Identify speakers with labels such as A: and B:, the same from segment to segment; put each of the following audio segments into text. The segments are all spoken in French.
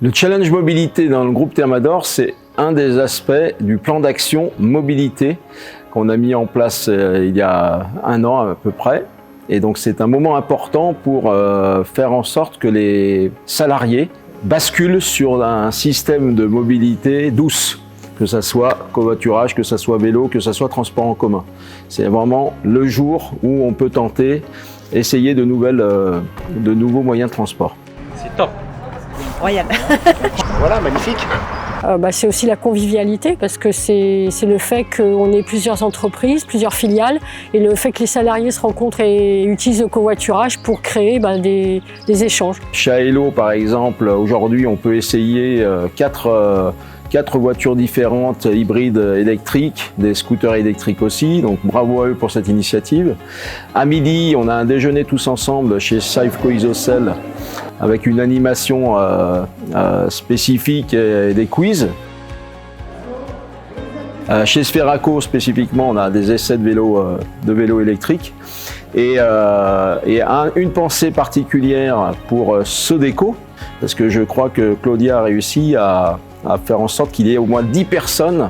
A: Le challenge mobilité dans le groupe Thermador, c'est un des aspects du plan d'action mobilité qu'on a mis en place il y a 1 an à peu près. Et donc c'est un moment important pour faire en sorte que les salariés basculent sur un système de mobilité douce, que ça soit covoiturage, que ça soit vélo, que ça soit transport en commun. C'est vraiment le jour où on peut tenter, essayer de nouveaux moyens de transport.
B: C'est top.
C: Royal.
B: Voilà, magnifique.
C: C'est aussi la convivialité parce que c'est le fait qu'on ait plusieurs entreprises, plusieurs filiales et le fait que les salariés se rencontrent et utilisent le covoiturage pour créer des échanges.
A: Chez Aello par exemple, aujourd'hui on peut essayer 4 voitures différentes, hybrides électriques, des scooters électriques aussi, donc bravo à eux pour cette initiative. À midi, on a un déjeuner tous ensemble chez Safeco Isocel avec une animation spécifique et des quiz. Chez Sferaco spécifiquement, on a des essais de vélos électriques. Et une pensée particulière pour Sodeco, parce que je crois que Claudia a réussi à faire en sorte qu'il y ait au moins 10 personnes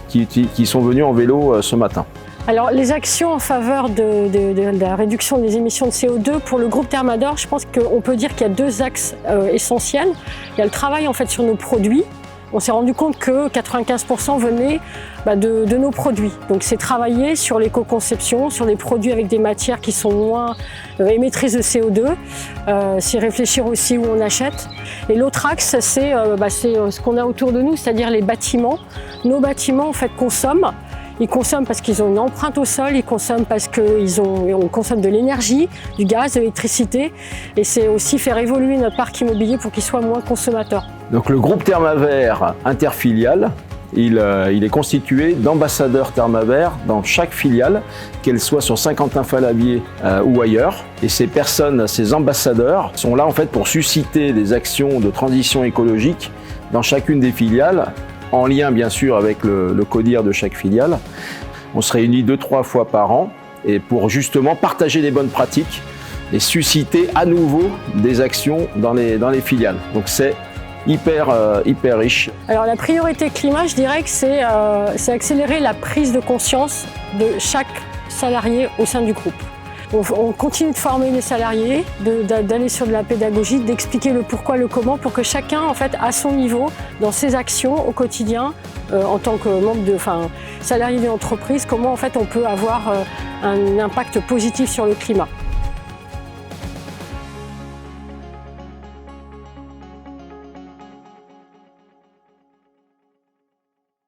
A: qui sont venues en vélo ce matin.
C: Alors les actions en faveur de la réduction des émissions de CO2 pour le groupe Thermador, je pense qu'on peut dire qu'il y a 2 axes essentiels. Il y a le travail en fait sur nos produits. On s'est rendu compte que 95% venaient de nos produits. Donc c'est travailler sur l'éco-conception, sur des produits avec des matières qui sont moins émettrices de CO2, c'est réfléchir aussi où on achète. Et l'autre axe, c'est ce qu'on a autour de nous, c'est-à-dire les bâtiments. Nos bâtiments en fait consomment. Ils consomment parce qu'ils ont une empreinte au sol, ils consomment parce qu'on consomme de l'énergie, du gaz, de l'électricité. Et c'est aussi faire évoluer notre parc immobilier pour qu'il soit moins consommateur.
A: Donc le groupe Thermavert interfilial, il est constitué d'ambassadeurs Thermavert dans chaque filiale, qu'elles soient sur Saint-Quentin-Fallavier ou ailleurs. Et ces personnes, ces ambassadeurs, sont là en fait pour susciter des actions de transition écologique dans chacune des filiales, en lien bien sûr avec le CODIR de chaque filiale. On se réunit 2-3 fois par an et pour justement partager les bonnes pratiques et susciter à nouveau des actions dans les filiales. Donc c'est hyper riche.
C: Alors la priorité climat, je dirais que c'est accélérer la prise de conscience de chaque salarié au sein du groupe. On continue de former les salariés, d'aller sur de la pédagogie, d'expliquer le pourquoi, le comment, pour que chacun, en fait, à son niveau, dans ses actions au quotidien, en tant que salarié d'une entreprise, comment en fait on peut avoir un impact positif sur le climat.